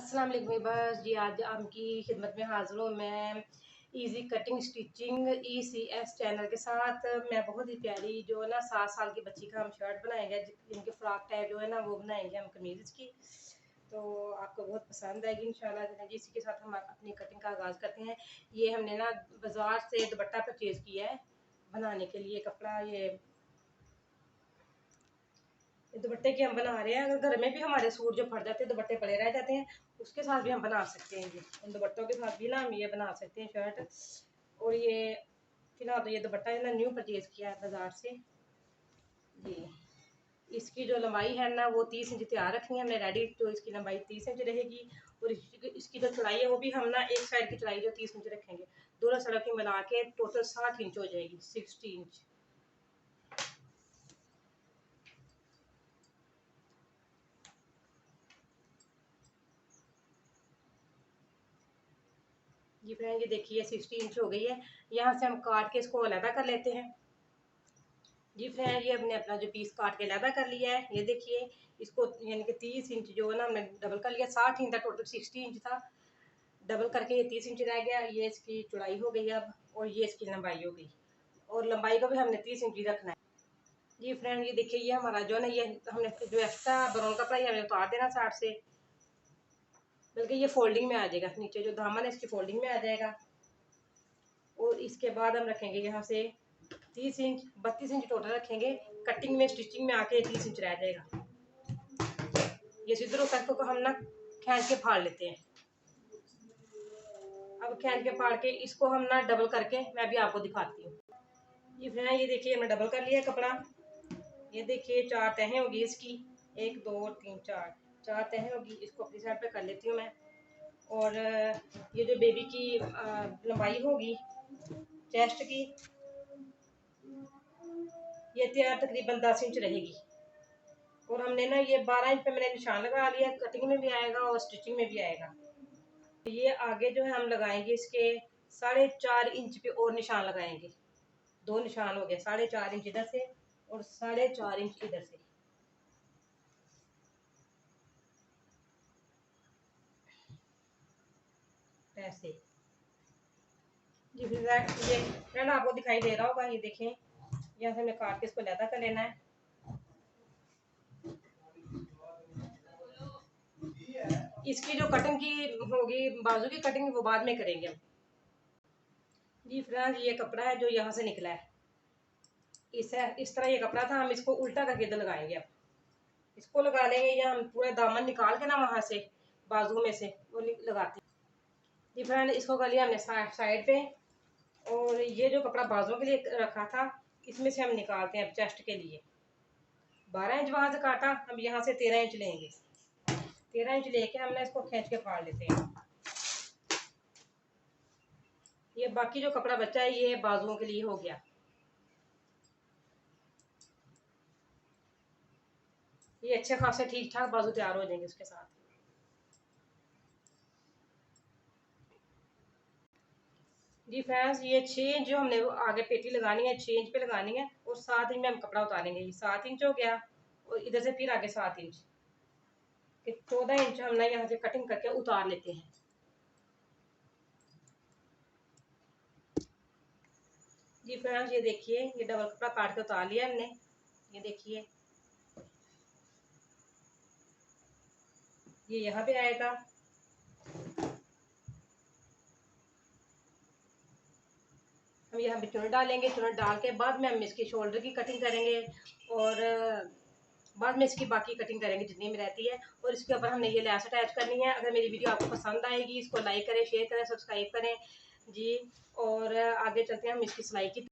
अस्सलाम वालेकुम बस जी, आज आपकी खिदमत में हाज़िर हूँ मैं easy cutting stitching ECS channel के साथ। मैं बहुत ही प्यारी जो है ना 7 साल की बच्ची का हम शर्ट बनाएंगे, जिनके फ्रॉक टाइप जो है ना वो बनाएंगे हम कमीज़ की। तो आपको बहुत पसंद आएगी इंशाल्लाह। इसी के साथ हम अपनी कटिंग का आगाज़ करते हैं। ये हमने ना बाज़ार से दुपट्टा परचेज़ किया है बनाने के लिए कपड़ा। ये दुपट्टे की हम बना रहे हैं। अगर घर में भी हमारे सूट जो फट जाते हैं, दुपट्टे पड़े रह जाते हैं, उसके साथ भी हम बना सकते हैं। ये इन दुपट्टों के साथ भी ना हम ये बना सकते हैं शर्ट। और ये फिलहाल तो ये दुपट्टा है ना न्यू परचेज किया है बाज़ार से जी। इसकी जो लंबाई है ना वो 30 इंच तैयार रखनी है हमने रेडी। तो इसकी लंबाई 30 इंच रहेगी और इसकी जो चौड़ाई है वो भी हम ना एक साइड की चौड़ाई जो 30 इंच रखेंगे, दोनों सड़क की मिला के टोटल 60 इंच हो जाएगी, 60 इंच। जी फ्रेंड, ये देखिए 60 इंच हो गई है। यहाँ से हम काट के इसको अलहदा कर लेते हैं। जी फ्रेंड, ये हमने अपना जो पीस काट के अलहदा कर लिया है। ये देखिए इसको यानी कि 30 इंच जो है ना हमने डबल कर लिया। 60 इंच था टोटल, 60 इंच था, डबल करके ये 30 इंच रह गया। ये इसकी चौड़ाई हो गई अब, और ये इसकी लंबाई हो गई, और लंबाई को भी हमने 30 इंच ही रखना है। जी फ्रेंड, ये देखिए ये हमारा जो है ना, ये हमने जो एक्स्ट्रा ब्राउन कपड़ा ये हमें उतार देना साइड से, बल्कि ये फोल्डिंग में आ जाएगा। नीचे जो दामन है इसकी फोल्डिंग में आ जाएगा। और इसके बाद हम रखेंगे यहाँ से 30 इंच, 32 इंच टोटल रखेंगे। कटिंग में स्टिचिंग में आके 30 इंच रह जाएगा। ये सिद्धरों तक को हम ना खींच के फाड़ लेते हैं। अब खींच के फाड़ के इसको हम ना डबल करके मैं भी आपको दिखाती हूँ। ये फ्रेंड, ये देखिए हमने डबल कर लिया कपड़ा। ये देखिए 4 तहें होगी इसकी, 1 2 3 4 तहें होगी। इसको अपनी साइड पे कर लेती हूँ मैं। और ये जो बेबी की लंबाई होगी चेस्ट की, ये तकरीबन 10 इंच रहेगी। और हमने ना ये 12 इंच पे मैंने निशान लगा लिया। कटिंग में भी आएगा और स्टिचिंग में भी आएगा। ये आगे जो है हम लगाएंगे इसके 4.5 इंच पे और निशान लगाएंगे। 2 निशान हो गए, 4.5 इंच इधर से और 4.5 इंच इधर से। ऐसे ये फ्रेंड आपको दिखाई दे रहा होगा। ये देखें, यहाँ से हमने काट के इसको लहदा कर लेना है। इसकी जो कटिंग की होगी, बाजू की कटिंग, वो बाद में करेंगे हम। जी फ्रेंड, ये कपड़ा है जो यहाँ से निकला है, इस तरह ये कपड़ा था। हम इसको उल्टा करके इधर लगाएंगे। अब इसको लगा लेंगे, या हम पूरा दामन निकाल के ना वहाँ से बाजू में से वो लगाते हैं। जी फ्रेंड, इसको कर लिया हमने साइड पे। और ये जो कपड़ा बाजुओं के लिए रखा था, इसमें से हम निकालते हैं अब चेस्ट के लिए। 12 इंच वहां से काटा, हम यहाँ से 13 इंच लेंगे। 13 इंच लेके हमने इसको खींच के फाड़ लेते हैं। ये बाकी जो कपड़ा बचा है ये बाजुओं के लिए हो गया। ये अच्छे खासे ठीक ठाक बाजू तैयार हो जाएंगे उसके साथ। जी फ्रेंड्स, ये 6 इंच जो हमने आगे पेटी लगानी है, 6 इंच पे लगानी है। और 7 इंच में हम कपड़ा उतारेंगे। ये 7 इंच हो गया, और इधर से फिर आगे 7 इंच, 14 इंच हम ना यहाँ से कटिंग करके उतार लेते हैं। जी फ्रेंड्स, ये देखिए ये डबल कपड़ा काट के उतार लिया हमने। ये देखिए ये यहाँ पे आएगा। हम यहाँ पे चुन्नट डालेंगे। चुन्नट डाल के बाद में हम इसकी शोल्डर की कटिंग करेंगे, और बाद में इसकी बाकी कटिंग करेंगे जितनी में रहती है। और इसके ऊपर हमने ये लैस अटैच करनी है। अगर मेरी वीडियो आपको पसंद आएगी, इसको लाइक करें, शेयर करें, सब्सक्राइब करें जी। और आगे चलते हैं हम इसकी सिलाई की